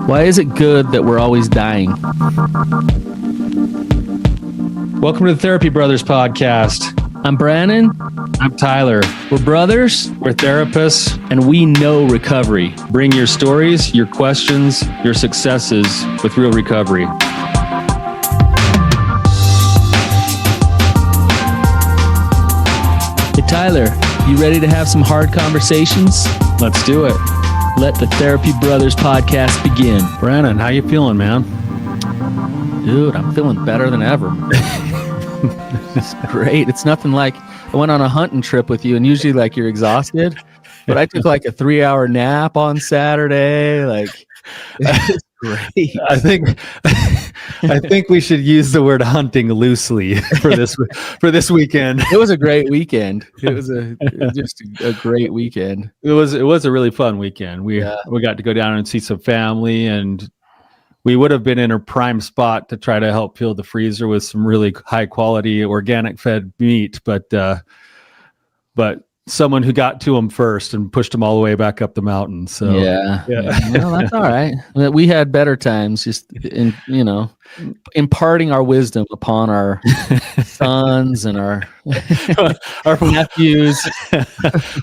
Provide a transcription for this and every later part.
Why is it good that we're always dying? Welcome to the Therapy Brothers podcast. I'm Brannon. I'm Tyler. We're brothers. We're therapists. And we know recovery. Bring your stories, your questions, your successes with real recovery. Hey, Tyler, you ready to have some hard conversations? Let's do it. Let the Therapy Brothers podcast begin. Brannon, how you feeling, man? Dude, I'm feeling better than ever. It's great. It's nothing like I went on a hunting trip with you, and usually like you're exhausted, but I took like a 3-hour nap on Saturday. Like, it's great. I think we should use the word hunting loosely for this weekend. It was a great weekend. It was just a great weekend. It was a really fun weekend. We got to go down and see some family, and we would have been in a prime spot to try to help fill the freezer with some really high quality organic fed meat, but someone who got to them first and pushed them all the way back up the mountain. So yeah. Well, that's all right. We had better times, just imparting our wisdom upon our sons and our nephews.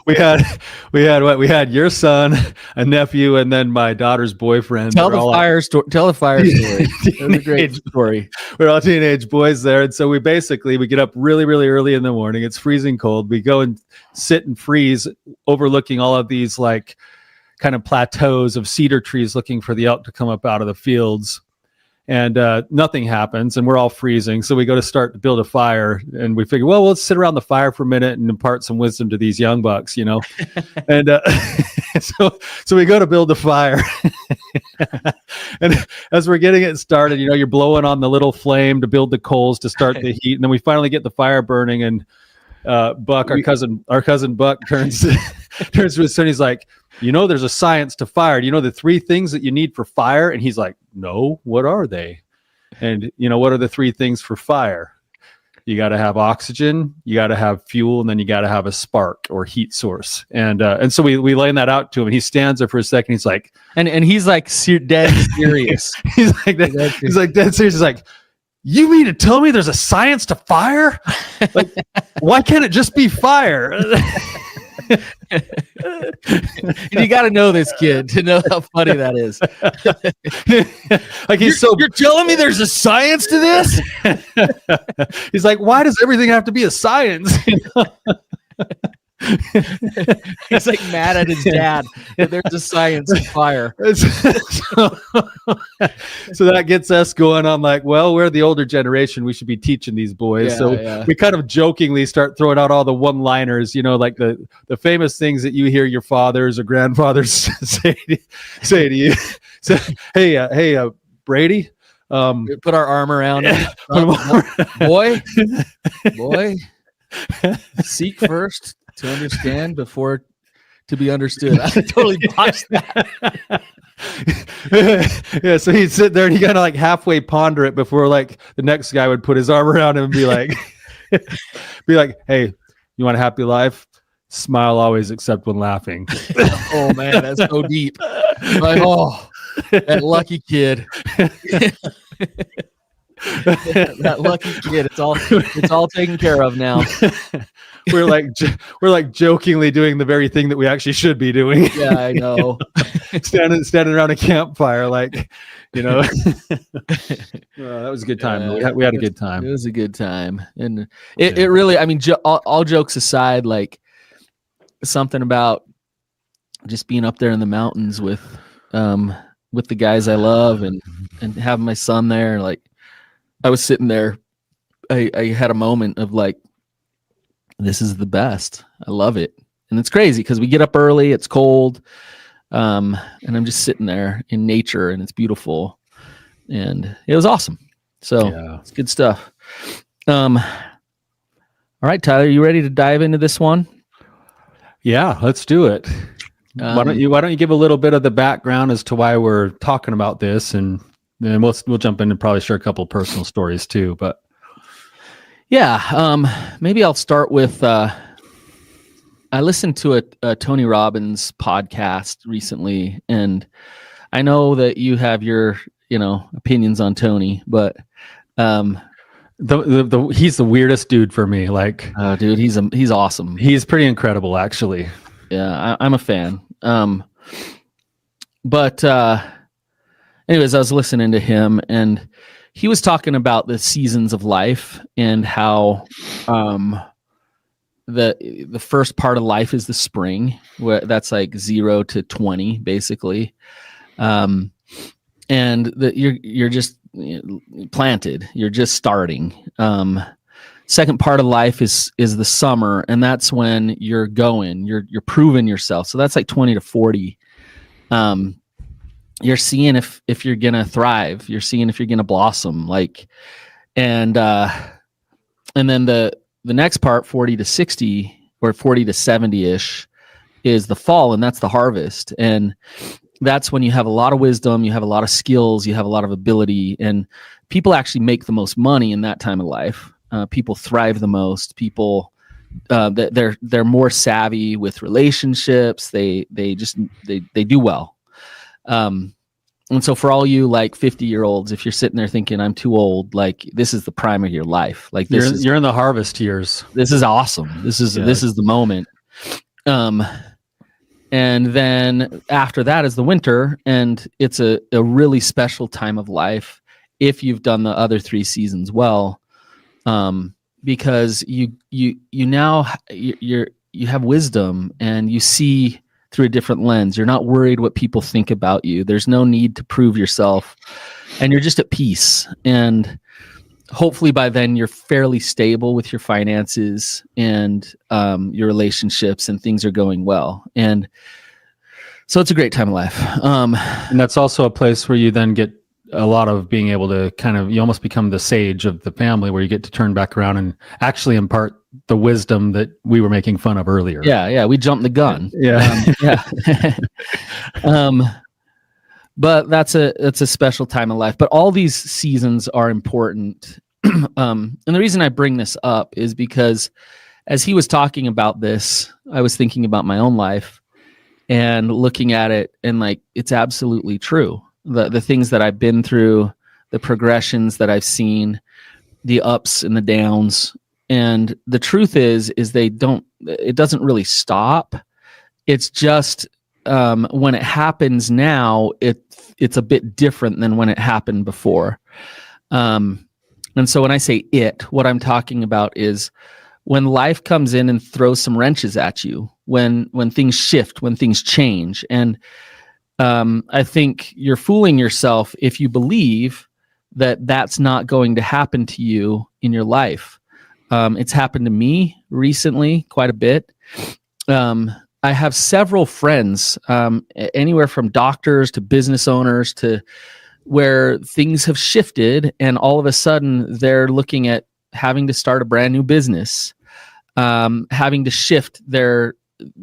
we had your son, a nephew, and then my daughter's boyfriend. Tell the fire story. It was a great story. We're all teenage boys there, and so we get up really, really early in the morning. It's freezing cold. We go and sit and freeze, overlooking all of these like kind of plateaus of cedar trees, looking for the elk to come up out of the fields. And nothing happens, and we're all freezing. So we go to start to build a fire, and we figure, well, let's sit around the fire for a minute and impart some wisdom to these young bucks, and so we go to build the fire. And as we're getting it started, you're blowing on the little flame to build the coals to start the heat, and then we finally get the fire burning. And Buck, our cousin Buck, turns to his son. He's like, there's a science to fire. The 3 things that you need for fire? And he's like, no, what are they? And what are the 3 things for fire? You got to have oxygen, you got to have fuel, and then you got to have a spark or heat source. And so we laying that out to him, and he stands there for a second. He's like, and he's like dead serious. He's like dead serious. He's like, you mean to tell me there's a science to fire? Like, why can't it just be fire? You got to know this kid to know how funny that is. Like you're telling me there's a science to this? He's like, why does everything have to be a science? He's like mad at his dad that there's a science of fire. So that gets us going on like, well, we're the older generation. We should be teaching these boys. We kind of jokingly start throwing out all the one-liners, like the famous things that you hear your fathers or grandfathers say to you. So, hey, Brady. We put our arm around him. Boy, seek first to understand before to be understood. I totally botched that. Yeah, so he'd sit there and he kind of like halfway ponder it before like the next guy would put his arm around him and be like, hey, you want a happy life? Smile always, except when laughing. Oh man, that's so deep. Like, that lucky kid. That lucky kid. It's all taken care of now. We're like jokingly doing the very thing that we actually should be doing. Yeah, I know. standing around a campfire, like, that was a good time. We had a good time. It was a good time, and it really. I mean, all jokes aside, like something about just being up there in the mountains with the guys I love, and having my son there. Like, I was sitting there, I had a moment of like, this is the best. I love it. And it's crazy because we get up early, it's cold, and I'm just sitting there in nature, and it's beautiful, and it was awesome. So It's good stuff. All right, Tyler, you ready to dive into this one? Yeah, let's do it. Why don't you give a little bit of the background as to why we're talking about this, and then we'll jump in and probably share a couple of personal stories too. But yeah, maybe I'll start with I listened to a Tony Robbins podcast recently, and I know that you have your, opinions on Tony, but he's the weirdest dude for me. Like, dude, he's awesome. He's pretty incredible, actually. Yeah, I'm a fan. But anyways, I was listening to him, and he was talking about the seasons of life and how the first part of life is the spring, where that's like 0 to 20, basically. And that you're just planted, you're just starting. Second part of life is the summer, and that's when you're proving yourself. So that's like 20 to 40. You're seeing if you're gonna thrive, you're seeing if you're gonna blossom, and then the next part, 40 to 60 or 40 to 70-ish, is the fall, and that's the harvest. And that's when you have a lot of wisdom, you have a lot of skills, you have a lot of ability, and people actually make the most money in that time of life. People thrive the most. People they're more savvy with relationships. They do well. And so for all you like 50-year-olds, if you're sitting there thinking I'm too old, like this is the prime of your life. Like you're in the harvest years. This is awesome. This is the moment. And then after that is the winter, and it's a really special time of life if you've done the other 3 seasons well, because you have wisdom and you see through a different lens. You're not worried what people think about you. There's no need to prove yourself, and you're just at peace. And hopefully by then you're fairly stable with your finances and your relationships, and things are going well. And so it's a great time of life. And that's also a place where you then get a lot of being able to you almost become the sage of the family, where you get to turn back around and actually impart the wisdom that we were making fun of earlier. Yeah. We jumped the gun. Yeah. But that's a special time of life. But all these seasons are important. And the reason I bring this up is because as he was talking about this, I was thinking about my own life and looking at it, and like, it's absolutely true. The things that I've been through, the progressions that I've seen, the ups and the downs. And the truth is it doesn't really stop. It's just, when it happens now, it's a bit different than when it happened before. And so when I say what I'm talking about is when life comes in and throws some wrenches at you, when things shift, when things change. And I think you're fooling yourself if you believe that that's not going to happen to you in your life. It's happened to me recently quite a bit. I have several friends, anywhere from doctors to business owners, to where things have shifted, and all of a sudden they're looking at having to start a brand new business, having to shift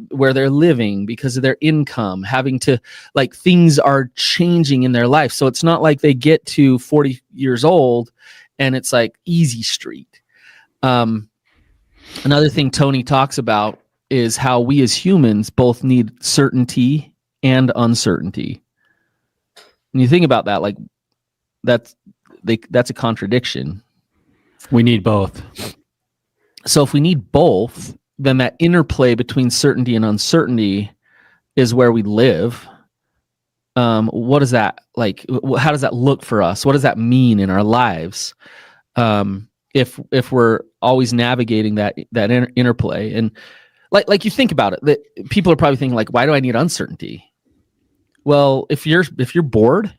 where they're living because of their income, having to, like, things are changing in their life. So it's not like they get to 40 years old and it's like easy street. Another thing Tony talks about is how we as humans both need certainty and uncertainty. When you think about that, like that's a contradiction. We need both. So if we need both, then that interplay between certainty and uncertainty is where we live. What is that like? How does that look for us? What does that mean in our lives? If we're always navigating that interplay, and like you think about it, that people are probably thinking like, why do I need uncertainty? Well, if you're bored,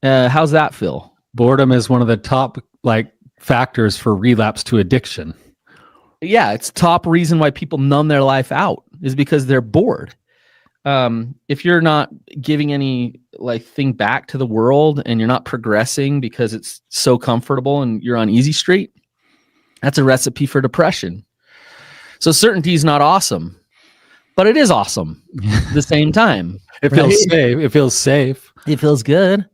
how's that feel? Boredom is one of the top factors for relapse to addiction. Yeah, it's top reason why people numb their life out is because they're bored. If you're not giving any thing back to the world, and you're not progressing because it's so comfortable and you're on easy street, that's a recipe for depression. So certainty is not awesome, but it is awesome at the same time. It feels safe. It feels safe. It feels good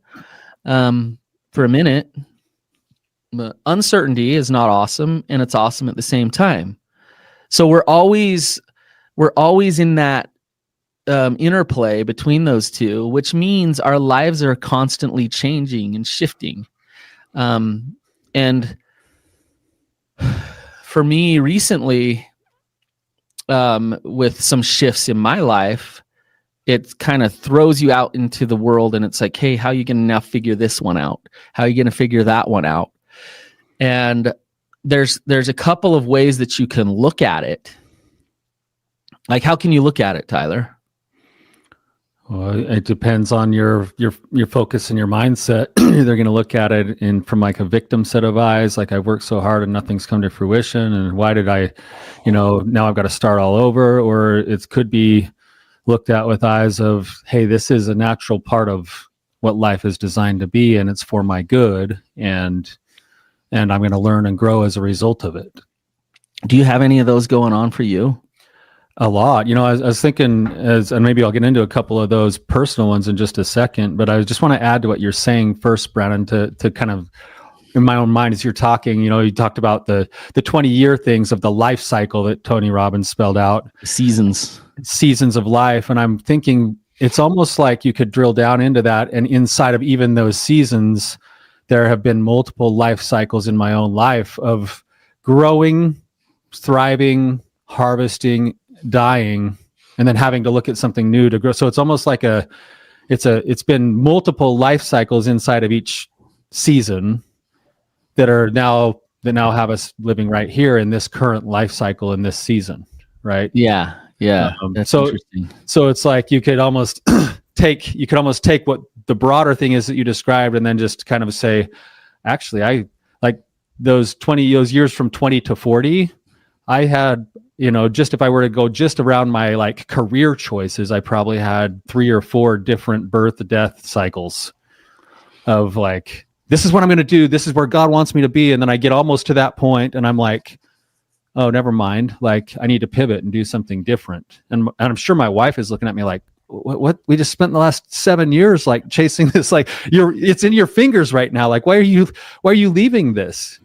for a minute. But uncertainty is not awesome, and it's awesome at the same time. So we're always we're always in that interplay between those two, which means our lives are constantly changing and shifting. And for me recently, with some shifts in my life, it kind of throws you out into the world, and it's like, hey, how are you going to now figure this one out? How are you going to figure that one out? And there's a couple of ways that you can look at it. Like, how can you look at it, Tyler? Well, it depends on your focus and your mindset. They're going to look at it from like a victim set of eyes, like I worked so hard and nothing's come to fruition, and why did I, now I've got to start all over. Or it could be looked at with eyes of, hey, this is a natural part of what life is designed to be, and it's for my good, and I'm going to learn and grow as a result of it. Do you have any of those going on for you? A lot. I was thinking, and maybe I'll get into a couple of those personal ones in just a second, but I just want to add to what you're saying first, Brannon, to kind of, in my own mind, as you're talking, you talked about the 20-year things of the life cycle that Tony Robbins spelled out. Seasons of life. And I'm thinking it's almost like you could drill down into that. And inside of even those seasons, there have been multiple life cycles in my own life of growing, thriving, harvesting, dying, and then having to look at something new to grow. So it's almost like it's been multiple life cycles inside of each season that now have us living right here in this current life cycle in this season, right? Yeah. That's interesting. So it's like you could almost take what the broader thing is that you described, and then just kind of say, actually, I like those years from 20 to 40. I had, just if I were to go just around my like career choices, I probably had 3 or 4 different birth death cycles of like, this is what I'm going to do. This is where God wants me to be. And then I get almost to that point and I'm like, oh, never mind. Like, I need to pivot and do something different. And I'm sure my wife is looking at me like, what we just spent the last 7 years like chasing this, like it's in your fingers right now. Like, why are you leaving this?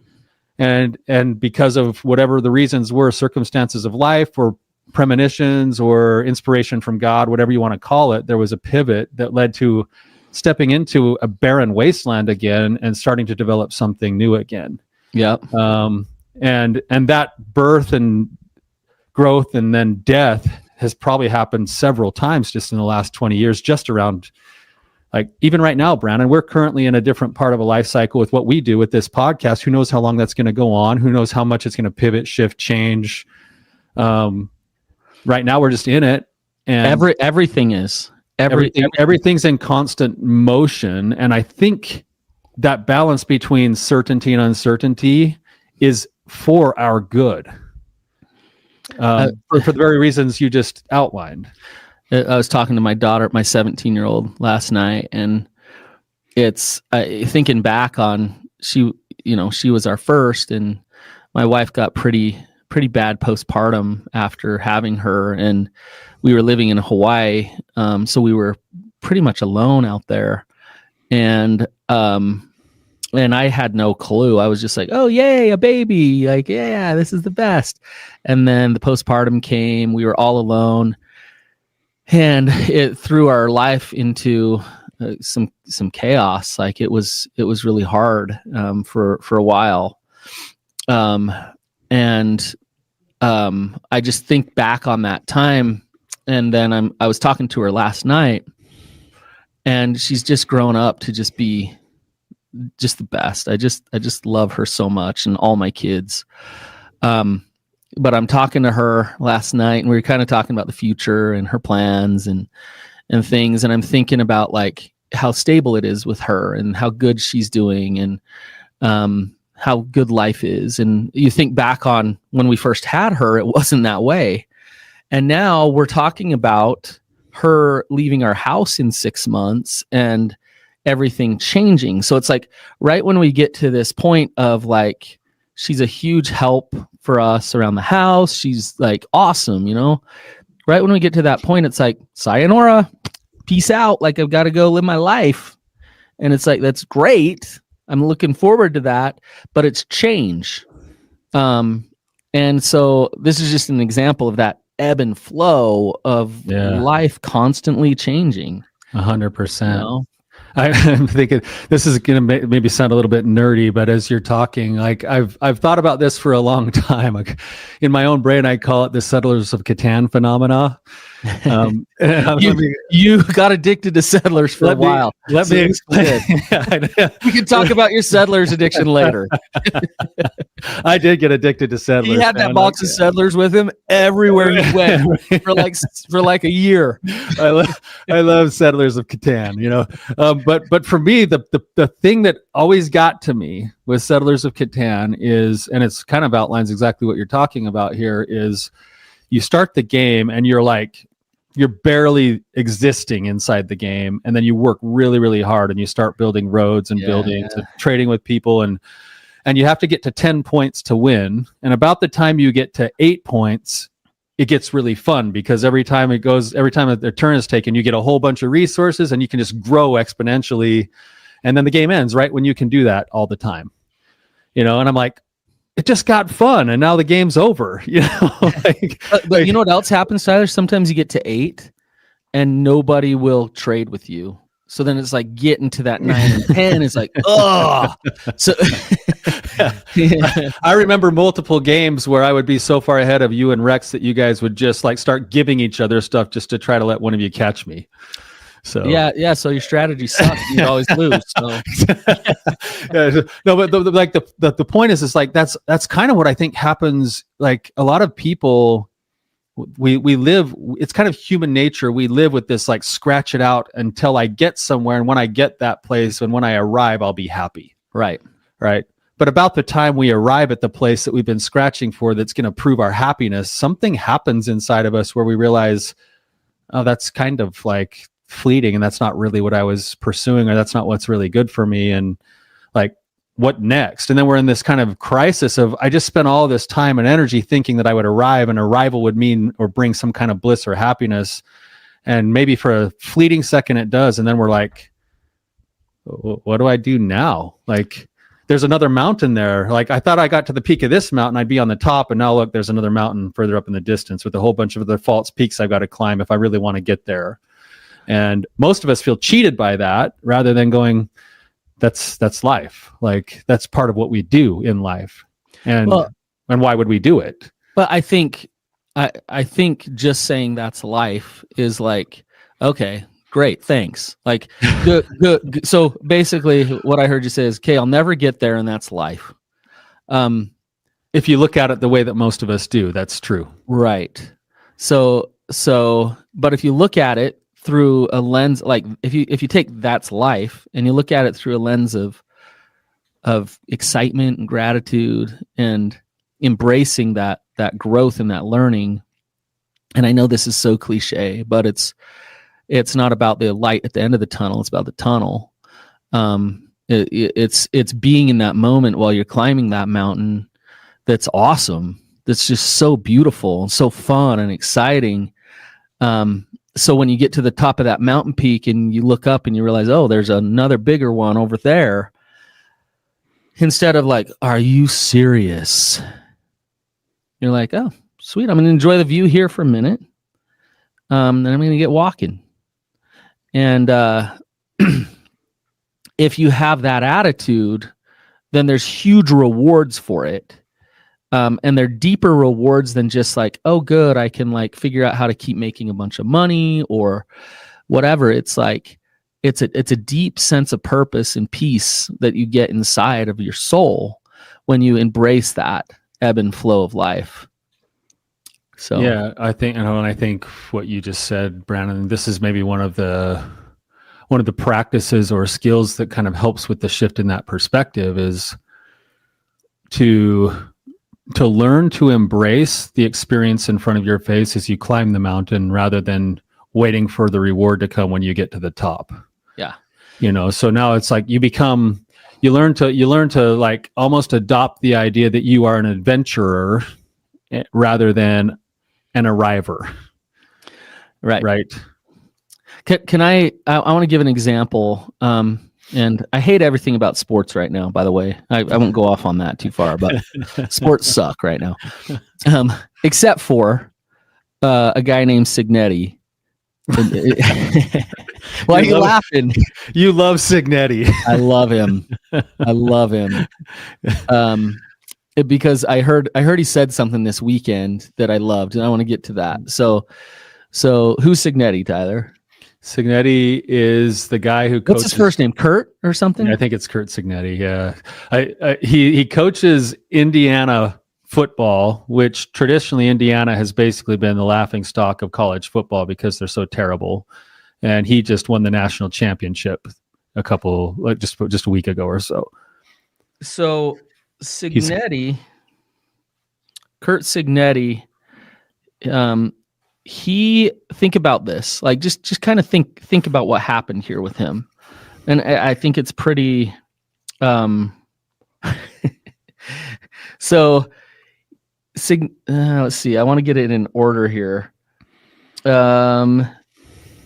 And because of whatever the reasons were, circumstances of life or premonitions or inspiration from God, whatever you want to call it, there was a pivot that led to stepping into a barren wasteland again and starting to develop something new again. Yeah. And that birth and growth and then death has probably happened several times just in the last 20 years, just around, like, even right now, Brannon, we're currently in a different part of a life cycle with what we do with this podcast. Who knows how long that's going to go on? Who knows how much it's going to pivot, shift, change? Right now, we're just in it, and everything's in constant motion. And I think that balance between certainty and uncertainty is for our good, for the very reasons you just outlined. I was talking to my daughter, my 17-year-old, last night, and it's thinking back on she was our first, and my wife got pretty bad postpartum after having her, and we were living in Hawaii, so we were pretty much alone out there, and I had no clue. I was just like, oh, yay, a baby, like, yeah, this is the best. And then the postpartum came, we were all alone. And it threw our life into some chaos. Like, it was really hard for a while, and I just think back on that time. And then I was talking to her last night, and she's just grown up to just be just the best. I just love her so much, and all my kids. But I'm talking to her last night, and we were kind of talking about the future and her plans and things. And I'm thinking about like how stable it is with her and how good she's doing, and how good life is. And you think back on when we first had her, it wasn't that way. And now we're talking about her leaving our house in 6 months and everything changing. So it's like right when we get to this point of like, she's a huge help for us around the house. She's like awesome, right when we get to that point, it's like, sayonara, peace out. Like, I've got to go live my life. And it's like, that's great. I'm looking forward to that, but it's change. And so this is just an example of that ebb and flow of life constantly changing. 100%. I'm thinking this is going to maybe sound a little bit nerdy, but as you're talking, like I've thought about this for a long time. Like in my own brain, I call it the Settlers of Catan phenomena. You got addicted to Settlers for a while. Let me explain. We can talk about your Settlers addiction later. I did get addicted to Settlers. He had that box of Settlers with him everywhere he went for like a year. I love Settlers of Catan, you know. But for me, the thing that always got to me with Settlers of Catan is, and it's kind of outlines exactly what you're talking about here, is you start the game and you're barely existing inside the game, and then you work really, really hard and you start building roads and buildings and trading with people, and you have to get to 10 points to win. And about the time you get to 8 points, it gets really fun, because every time a turn is taken, you get a whole bunch of resources and you can just grow exponentially. And then the game ends right when you can do that all the time, you know. And I'm like, it just got fun, and now the game's over, you know. But you know what else happens, Tyler? Sometimes you get to 8 and nobody will trade with you. So then it's like getting to that 9 and 10 is like, oh. So I remember multiple games where I would be so far ahead of you and Rex that you guys would just like start giving each other stuff just to try to let one of you catch me. So yeah. So your strategy sucks. You always lose. So. No, but the point is like that's kind of what I think happens. Like a lot of people, we live. It's kind of human nature. We live with this like scratch it out until I get somewhere, and when I get that place, and when I arrive, I'll be happy. Right. But about the time we arrive at the place that we've been scratching for, that's going to prove our happiness, something happens inside of us where we realize, oh, that's kind of like fleeting, and that's not really what I was pursuing, or that's not what's really good for me, and like, what next? And then we're in this kind of crisis of, I just spent all this time and energy thinking that I would arrive, and arrival would mean or bring some kind of bliss or happiness, and maybe for a fleeting second it does, and then we're like, what do I do now? Like, there's another mountain there. Like, I thought I got to the peak of this mountain, I'd be on the top, and now look, there's another mountain further up in the distance with a whole bunch of other false peaks I've got to climb if I really want to get there. And most of us feel cheated by that, rather than going, that's life. Like, that's part of what we do in life. And why would we do it? But I think just saying that's life is like, okay, great, thanks. Like, good. So basically what I heard you say is, okay, I'll never get there, and that's life. If you look at it the way that most of us do, that's true. Right. So, but if you look at it through a lens, like if you take that's life and you look at it through a lens of excitement and gratitude and embracing that growth and that learning. And I know this is so cliche, but it's not about the light at the end of the tunnel. It's about the tunnel. It's being in that moment while you're climbing that mountain. That's awesome. That's just so beautiful and so fun and exciting. So when you get to the top of that mountain peak and you look up and you realize, oh, there's another bigger one over there. Instead of like, are you serious? You're like, oh, sweet. I'm going to enjoy the view here for a minute. Then I'm going to get walking. And if you have that attitude, then there's huge rewards for it. And they're deeper rewards than just like, oh, good, I can like figure out how to keep making a bunch of money or whatever. It's like, it's a deep sense of purpose and peace that you get inside of your soul when you embrace that ebb and flow of life. So yeah, I think what you just said, Brannon, this is maybe one of the practices or skills that kind of helps with the shift in that perspective, is to learn to embrace the experience in front of your face as you climb the mountain, rather than waiting for the reward to come when you get to the top. Yeah. You know, so now it's like you learn to like almost adopt the idea that you are an adventurer rather than an arriver. Right. Can I want to give an example. And I hate everything about sports right now, by the way. I won't go off on that too far, but sports suck right now. Except for a guy named Signetti. Why are you laughing? You love Signetti. I love him. Because I heard he said something this weekend that I loved, and I want to get to that. So who's Signetti, Tyler? Signetti is the guy who coaches. What's his first name? Kurt or something? I think it's Kurt Signetti. Yeah, he coaches Indiana football, which traditionally Indiana has basically been the laughing stock of college football because they're so terrible. And he just won the national championship just a week ago or so. So Signetti, Kurt Signetti, he think about this, like just kind of think about what happened here with him, and I think it's pretty. So, let's see. I want to get it in order here.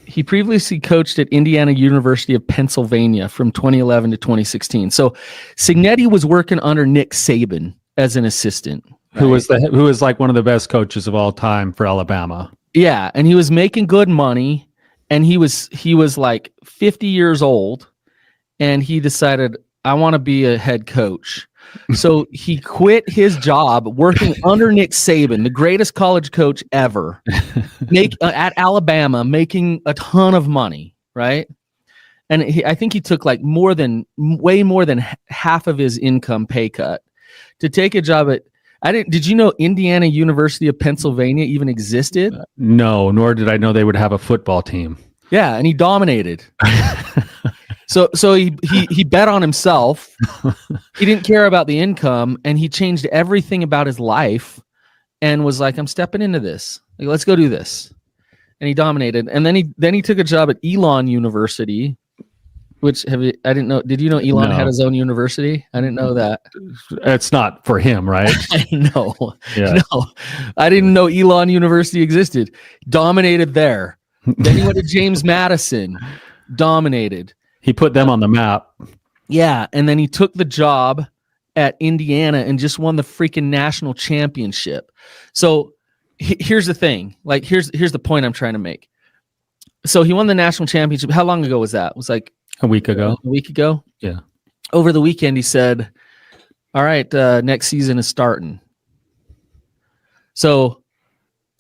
He previously coached at Indiana University of Pennsylvania from 2011 to 2016. So, Signetti was working under Nick Saban as an assistant, right? who was like one of the best coaches of all time for Alabama. Yeah, and he was making good money, and he was like 50 years old, and he decided, I want to be a head coach. So he quit his job working under Nick Saban, the greatest college coach ever, at Alabama, making a ton of money, right? And I think he took like way more than half of his income pay cut to take a job at. Did you know Indiana University of Pennsylvania even existed? No, nor did I know they would have a football team. Yeah, and he dominated. So he bet on himself. He didn't care about the income, and he changed everything about his life and was like, I'm stepping into this. Like, let's go do this. And he dominated. And then he took a job at Elon University, which I didn't know. Did you know Elon had his own university? I didn't know that. It's not for him, right? No. I didn't know Elon University existed. Dominated there. Then he went to James Madison. Dominated. He put them on the map. Yeah, and then he took the job at Indiana and just won the freaking national championship. So here's the thing. Like, here's the point I'm trying to make. So he won the national championship. How long ago was that? It was like a week ago. A week ago? Yeah. Over the weekend, he said, all right, next season is starting. So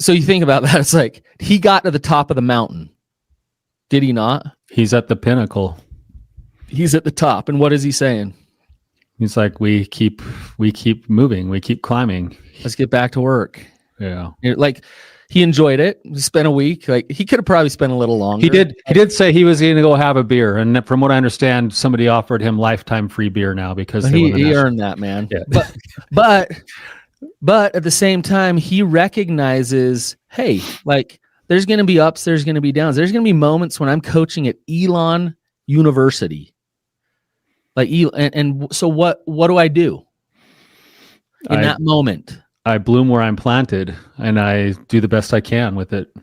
you think about that. It's like he got to the top of the mountain. Did he not? He's at the pinnacle. He's at the top. And what is he saying? He's like, we keep moving. We keep climbing. Let's get back to work. Yeah. Like, he enjoyed it. He spent a week. Like, he could have probably spent a little longer. He did say he was going to go have a beer. And from what I understand, somebody offered him lifetime free beer now because he earned that, man. Yeah. But at the same time, he recognizes, hey, like, there's going to be ups, there's going to be downs. There's going to be moments when I'm coaching at Elon University. Like, and so what do I do in that moment? I bloom where I'm planted, and I do the best I can with it.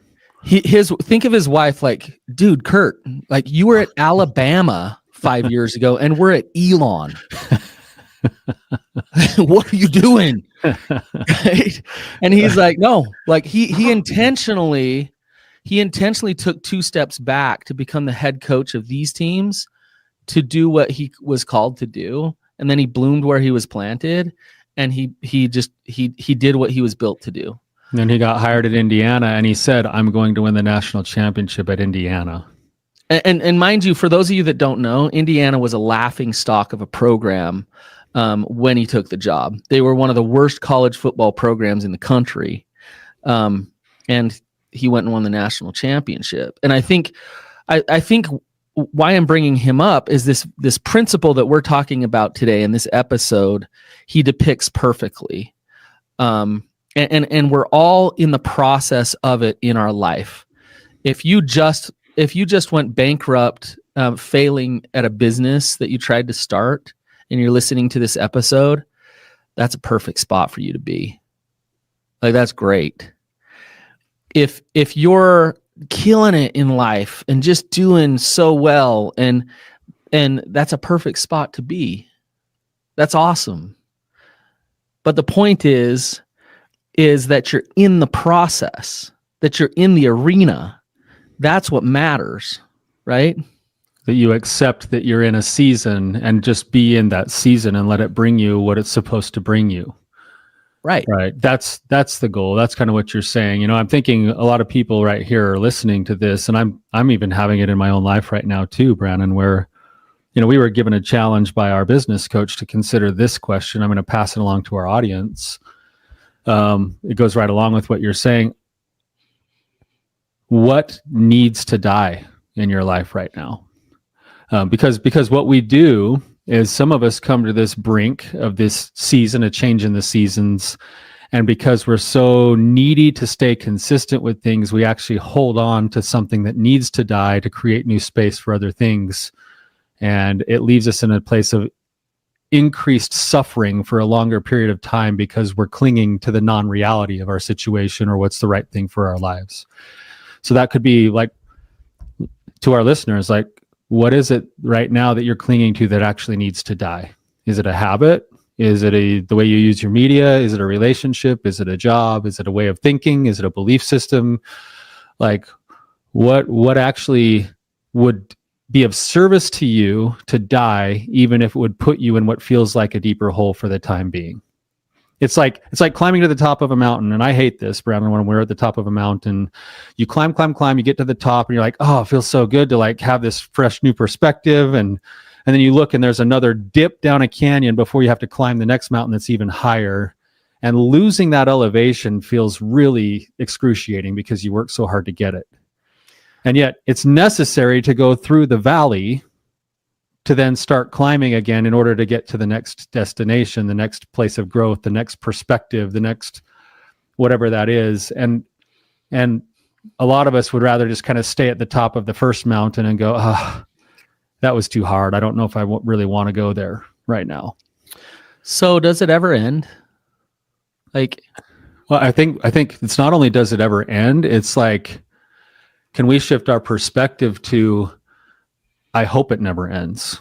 Think of his wife, like, dude, Kurt, like, you were at Alabama 5 years ago, and we're at Elon. What are you doing? Right? And he's like, no, like he intentionally took 2 steps back to become the head coach of these teams, to do what he was called to do, and then he bloomed where he was planted, and he did what he was built to do. And then he got hired at Indiana, and he said, I'm going to win the national championship at Indiana. And mind you, for those of you that don't know, Indiana was a laughing stock of a program when he took the job. They were one of the worst college football programs in the country, and he went and won the national championship. And I think why I'm bringing him up is this principle that we're talking about today in this episode. He depicts perfectly, and we're all in the process of it in our life. If you just went bankrupt, failing at a business that you tried to start, and you're listening to this episode, that's a perfect spot for you to be. Like, that's great. If you're killing it in life and just doing so well, and that's a perfect spot to be. That's awesome. But the point is that you're in the process. that you're in the arena. That's what matters, right? That you accept that you're in a season and just be in that season and let it bring you what it's supposed to bring you. Right. Right. That's the goal. That's kind of what you're saying. You know, I'm thinking a lot of people right here are listening to this, and I'm even having it in my own life right now too, Brannon, where, you know, we were given a challenge by our business coach to consider this question. I'm going to pass it along to our audience. It goes right along with what you're saying. What needs to die in your life right now? Because what we do is some of us come to this brink of this season, a change in the seasons, and because we're so needy to stay consistent with things, we actually hold on to something that needs to die to create new space for other things, and it leaves us in a place of increased suffering for a longer period of time because we're clinging to the non-reality of our situation or what's the right thing for our lives. So that could be like, to our listeners, like, what is it right now that you're clinging to that actually needs to die? Is it a habit? Is it the way you use your media? Is it a relationship? Is it a job? Is it a way of thinking? Is it a belief system? Like, what actually would be of service to you to die, even if it would put you in what feels like a deeper hole for the time being? It's like climbing to the top of a mountain. And I hate this, Brannon, when we're at the top of a mountain, you climb, you get to the top and you're like, oh, it feels so good to like have this fresh new perspective. And then you look and there's another dip down a canyon before you have to climb the next mountain that's even higher. And losing that elevation feels really excruciating because you work so hard to get it. And yet it's necessary to go through the valley to then start climbing again in order to get to the next destination, the next place of growth, the next perspective, the next whatever that is. And a lot of us would rather just kind of stay at the top of the first mountain and go, that was too hard. I don't know if I really want to go there right now. So does it ever end? Like, well, I think it's not only does it ever end, it's like, can we shift our perspective to, I hope it never ends.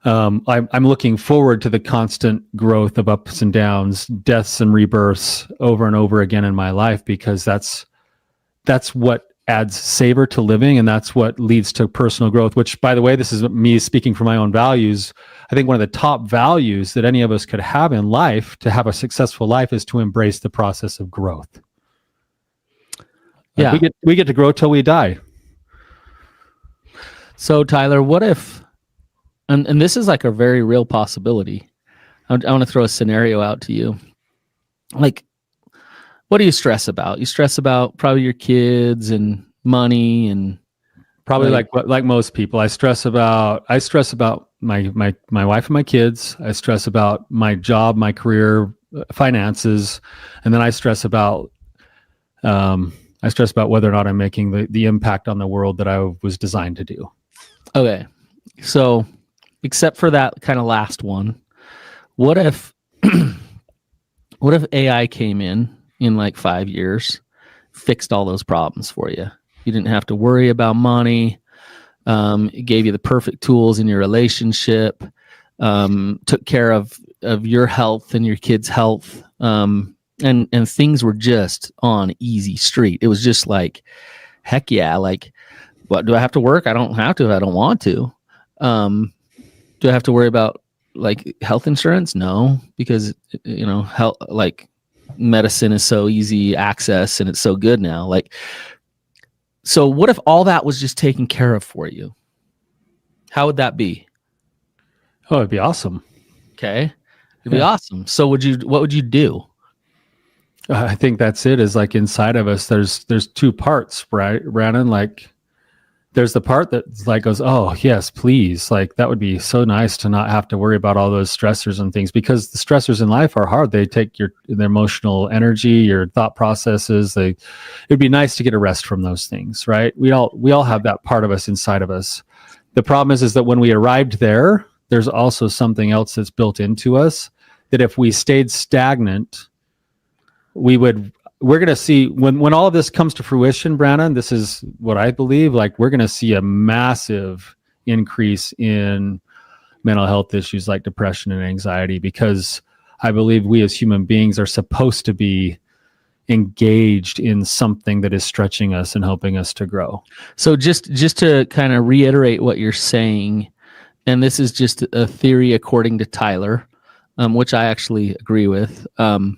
I'm looking forward to the constant growth of ups and downs, deaths and rebirths over and over again in my life, because that's what adds savor to living, and that's what leads to personal growth, which, by the way, this is me speaking from my own values. I think one of the top values that any of us could have in life to have a successful life is to embrace the process of growth. Yeah. We get to grow till we die. So Tyler, what if, and this is like a very real possibility. I want to throw a scenario out to you. Like, what do you stress about? You stress about probably your kids and money, and probably like most people. I stress about my wife and my kids. I stress about my job, my career, finances, and then I stress about whether or not I'm making the impact on the world that I was designed to do. Okay. So, except for that kind of last one, what if AI came in like 5 years, fixed all those problems for you? You didn't have to worry about money. It gave you the perfect tools in your relationship, took care of your health and your kids' health. And things were just on easy street. It was just like, heck yeah. Like, what, do I have to work? I don't have to if I don't want to. Do I have to worry about like health insurance? No, because, you know, health, like medicine is so easy access and it's so good now. Like, so what if all that was just taken care of for you? How would that be? Oh, it'd be awesome. Okay. It'd be awesome. So what would you do? I think that's it, is like inside of us, there's two parts, right, Brannon? Like, there's the part that like goes, oh yes, please. Like, that would be so nice to not have to worry about all those stressors and things, because the stressors in life are hard. They take the emotional energy, your thought processes. It'd be nice to get a rest from those things, right? We all have that part of us inside of us. The problem is that when we arrived there, there's also something else that's built into us that if we stayed stagnant, we're going to see when all of this comes to fruition, Brannon, this is what I believe, like, we're going to see a massive increase in mental health issues like depression and anxiety, because I believe we as human beings are supposed to be engaged in something that is stretching us and helping us to grow. So just to kind of reiterate what you're saying, and this is just a theory according to Tyler, which I actually agree with. When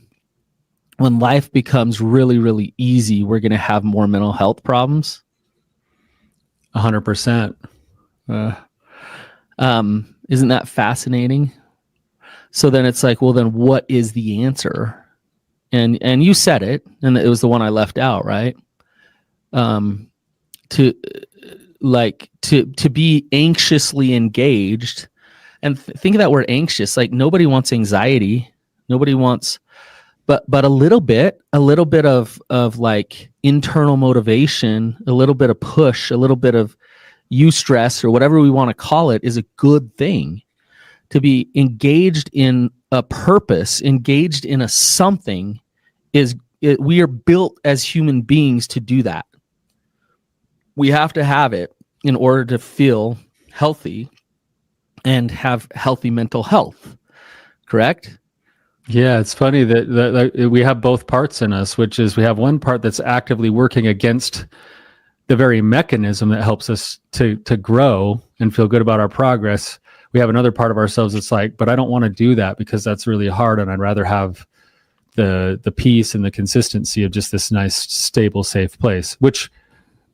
life becomes really, really easy, we're going to have more mental health problems. 100%. Isn't that fascinating? So then it's like, well, then what is the answer? And you said it, and it was the one I left out, right? To be anxiously engaged, and think of that word anxious. Like nobody wants anxiety. Nobody wants, but a little bit of like internal motivation, a little bit of push, a little bit of eustress or whatever we want to call it is a good thing. To be engaged in a purpose, engaged in a something we are built as human beings to do that. We have to have it in order to feel healthy and have healthy mental health. Correct? Yeah, it's funny that we have both parts in us, which is we have one part that's actively working against the very mechanism that helps us to grow and feel good about our progress. We have another part of ourselves that's like, but I don't want to do that because that's really hard, and I'd rather have the peace and the consistency of just this nice, stable, safe place, which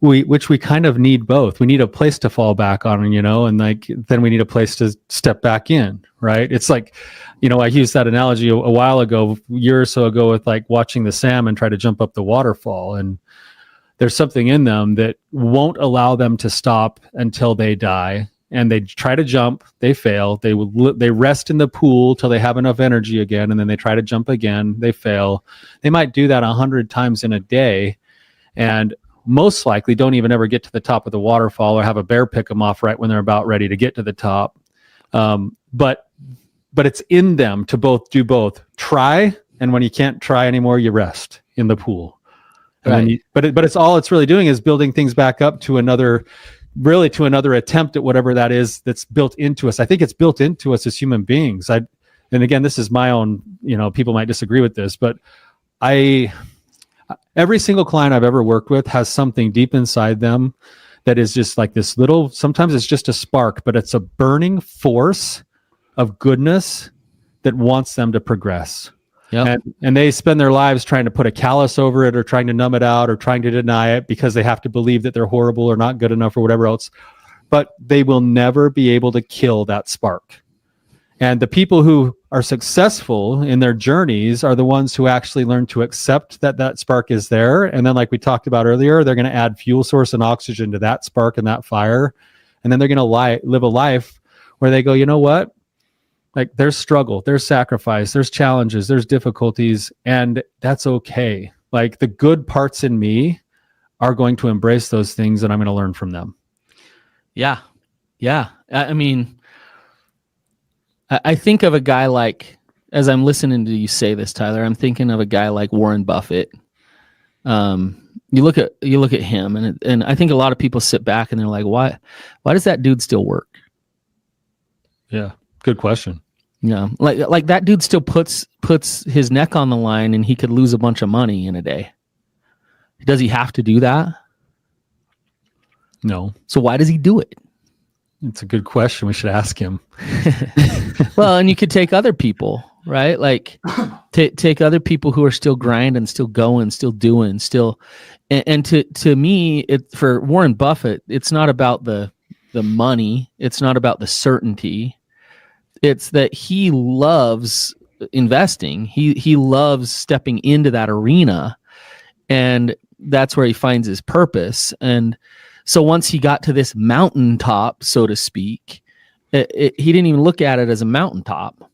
we kind of need both. We need a place to fall back on, and like then we need a place to step back in, right? It's like, I used that analogy a while ago, a year or so ago, with like watching the salmon try to jump up the waterfall, and there's something in them that won't allow them to stop until they die. And they try to jump, they fail. They rest in the pool till they have enough energy again, and then they try to jump again, they fail. They might do that 100 times in a day, and most likely don't even ever get to the top of the waterfall or have a bear pick them off right when they're about ready to get to the top. But it's in them to do both. Try, and when you can't try anymore, you rest in the pool. And right. But it's all it's really doing is building things back up to another attempt at whatever that is that's built into us. I think it's built into us as human beings. And again, this is my own, people might disagree with this, but every single client I've ever worked with has something deep inside them that is just like this little, sometimes it's just a spark, but it's a burning force of goodness that wants them to progress. Yep. And they spend their lives trying to put a callus over it or trying to numb it out or trying to deny it because they have to believe that they're horrible or not good enough or whatever else. But they will never be able to kill that spark. And the people who are successful in their journeys are the ones who actually learn to accept that spark is there. And then, like we talked about earlier, they're going to add fuel source and oxygen to that spark and that fire. And then they're going to live a life where they go, you know what? Like there's struggle, there's sacrifice, there's challenges, there's difficulties, and that's okay. Like the good parts in me are going to embrace those things and I'm going to learn from them. Yeah. Yeah. I mean, I think of a guy like, as I'm listening to you say this, Tyler, I'm thinking of a guy like Warren Buffett. You look at him and I think a lot of people sit back and they're like, why does that dude still work? Yeah. Good question. Yeah, like that dude still puts his neck on the line, and he could lose a bunch of money in a day. Does he have to do that? No. So why does he do it? It's a good question. We should ask him. Well, and you could take other people, right? Like take other people who are still grinding, still going, still doing, still. And to me, for Warren Buffett, it's not about the money. It's not about the certainty. It's that he loves investing. He loves stepping into that arena, and that's where he finds his purpose. And so once he got to this mountaintop, so to speak, he didn't even look at it as a mountaintop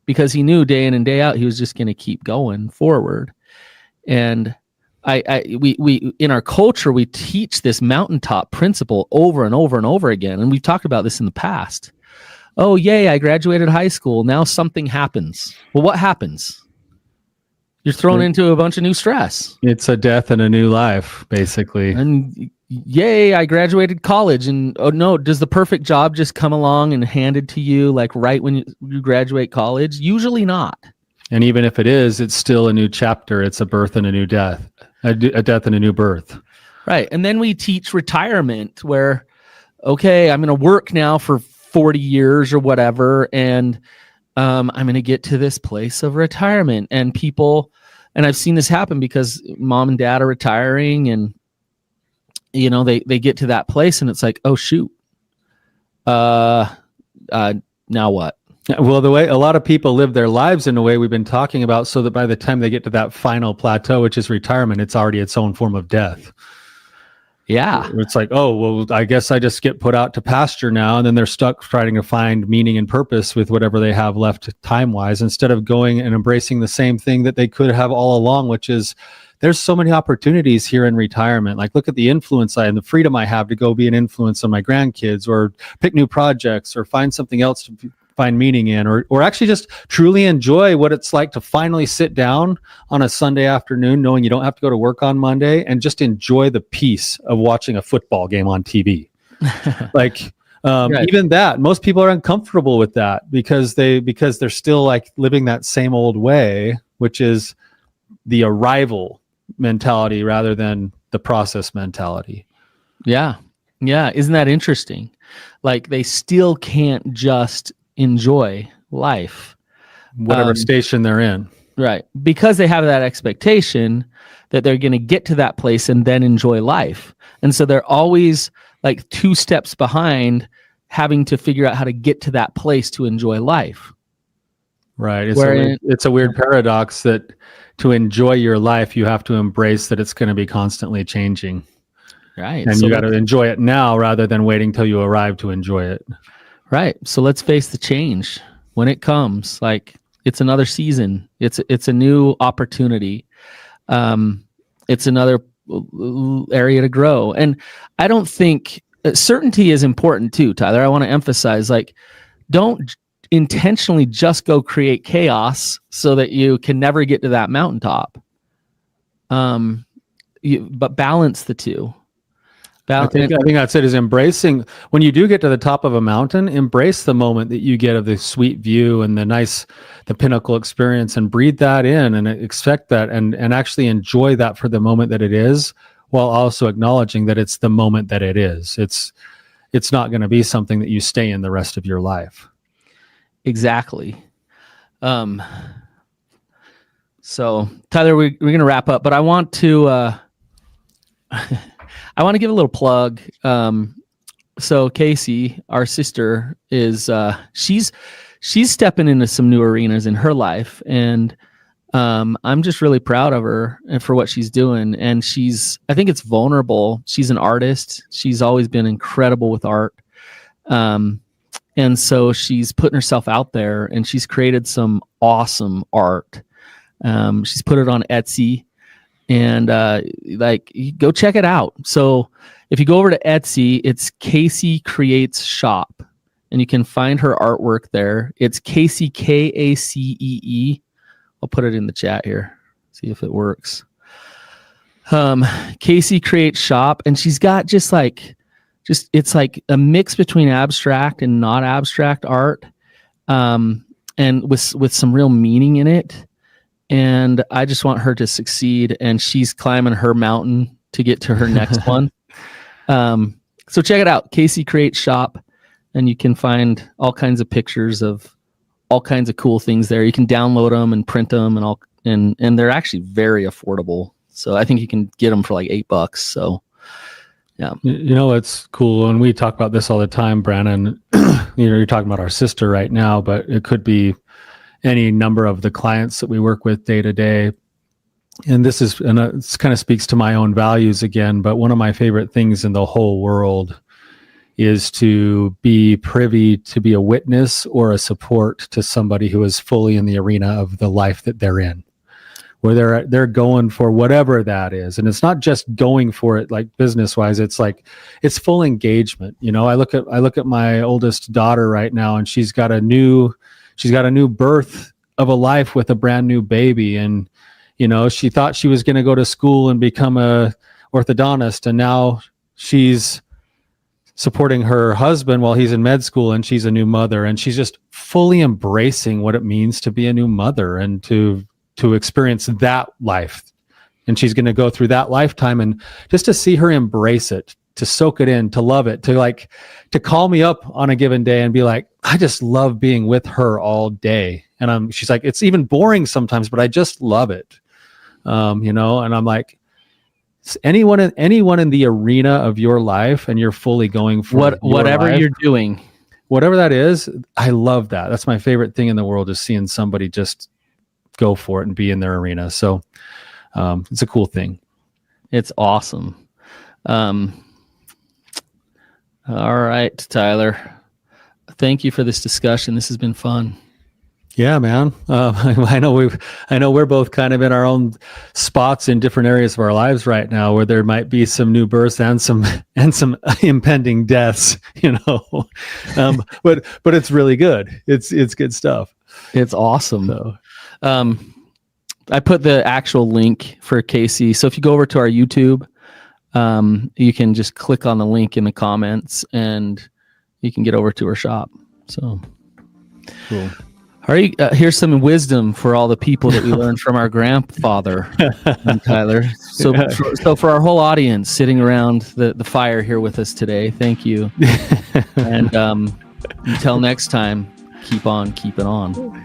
because he knew day in and day out he was just going to keep going forward. And we in our culture, we teach this mountaintop principle over and over and over again, and we've talked about this in the past. Oh, yay, I graduated high school. Now something happens. Well, what happens? You're thrown into a bunch of new stress. It's a death and a new life, basically. And yay, I graduated college. And oh no, does the perfect job just come along and handed to you like right when you graduate college? Usually not. And even if it is, it's still a new chapter. It's a birth and a new death, a death and a new birth. Right. And then we teach retirement where, okay, I'm going to work now for 40 years or whatever. And I'm going to get to this place of retirement. And people, and I've seen this happen because mom and dad are retiring and, you know, they get to that place and it's like, oh, shoot. Now what? Well, the way a lot of people live their lives in a way we've been talking about, so that by the time they get to that final plateau, which is retirement, it's already its own form of death. Yeah. It's like, oh, well, I guess I just get put out to pasture now. And then they're stuck trying to find meaning and purpose with whatever they have left time-wise, instead of going and embracing the same thing that they could have all along, which is there's so many opportunities here in retirement. Like, look at the influence and the freedom I have to go be an influence on my grandkids, or pick new projects, or find something else to find meaning in, or actually just truly enjoy what it's like to finally sit down on a Sunday afternoon, knowing you don't have to go to work on Monday, and just enjoy the peace of watching a football game on TV. Like, right. Even that, most people are uncomfortable with that because they're still like living that same old way, which is the arrival mentality rather than the process mentality. Yeah. Isn't that interesting? Like, they still can't just enjoy life, whatever station they're in, right? Because they have that expectation that they're going to get to that place and then enjoy life, and so they're always like 2 steps behind, having to figure out how to get to that place to enjoy life. Right. It's a weird paradox that to enjoy your life, you have to embrace that it's going to be constantly changing. Right. And so you got to enjoy it now rather than waiting till you arrive to enjoy it. Right. So let's face the change when it comes. Like, it's another season. It's a new opportunity. It's another area to grow. And I don't think certainty is important too, Tyler. I want to emphasize, like, don't intentionally just go create chaos so that you can never get to that mountaintop. But balance the two. I think that's it, is embracing when you do get to the top of a mountain, embrace the moment that you get of the sweet view and the pinnacle experience, and breathe that in and expect that and actually enjoy that for the moment that it is, while also acknowledging that it's the moment that it is. It's not going to be something that you stay in the rest of your life. Exactly. So Tyler, we're going to wrap up, but I want to give a little plug. So Casey, our sister, is she's stepping into some new arenas in her life, and I'm just really proud of her and for what she's doing. And I think it's vulnerable. She's an artist. She's always been incredible with art. And so she's putting herself out there, and she's created some awesome art. She's put it on Etsy. And go check it out. So if you go over to Etsy, it's Casey Creates Shop, and you can find her artwork there. It's Casey, Kacee. I'll put it in the chat here. See if it works. Casey Creates Shop, and she's got it's like a mix between abstract and not abstract art, and with some real meaning in it. And I just want her to succeed, and she's climbing her mountain to get to her next one. So check it out, Casey Creates Shop, and you can find all kinds of pictures of all kinds of cool things there. You can download them and print them, and they're actually very affordable. So I think you can get them for like $8. So yeah, it's cool, and we talk about this all the time, Brannon. You're talking about our sister right now, but it could be any number of the clients that we work with day to day. And this kind of speaks to my own values again, but one of my favorite things in the whole world is to be privy to be a witness or a support to somebody who is fully in the arena of the life that they're in, where they're going for whatever that is. And it's not just going for it like business wise. It's like, it's full engagement. I look at my oldest daughter right now, and she's got a new birth of a life with a brand new baby. And, she thought she was going to go to school and become a orthodontist. And now she's supporting her husband while he's in med school, and she's a new mother, and she's just fully embracing what it means to be a new mother and to experience that life. And she's going to go through that lifetime, and just to see her embrace it, to soak it in, to love it, to call me up on a given day and be like, I just love being with her all day. And she's like, it's even boring sometimes, but I just love it. And I'm like, anyone in the arena of your life, and you're fully going for whatever you're doing, whatever that is, I love that. That's my favorite thing in the world, is seeing somebody just go for it and be in their arena. So it's a cool thing. It's awesome. All right, Tyler, thank you for this discussion. This has been fun. Yeah, man. I know we're both kind of in our own spots in different areas of our lives right now, where there might be some new births and some impending deaths, but it's really good. It's good stuff. It's awesome. So, I put the actual link for Casey. So if you go over to our YouTube, you can just click on the link in the comments and you can get over to her shop. So cool. All right, here's some wisdom for all the people that we learned from our grandfather, Tyler. So for our whole audience sitting around the fire here with us today, thank you. And until next time, keep on keeping on.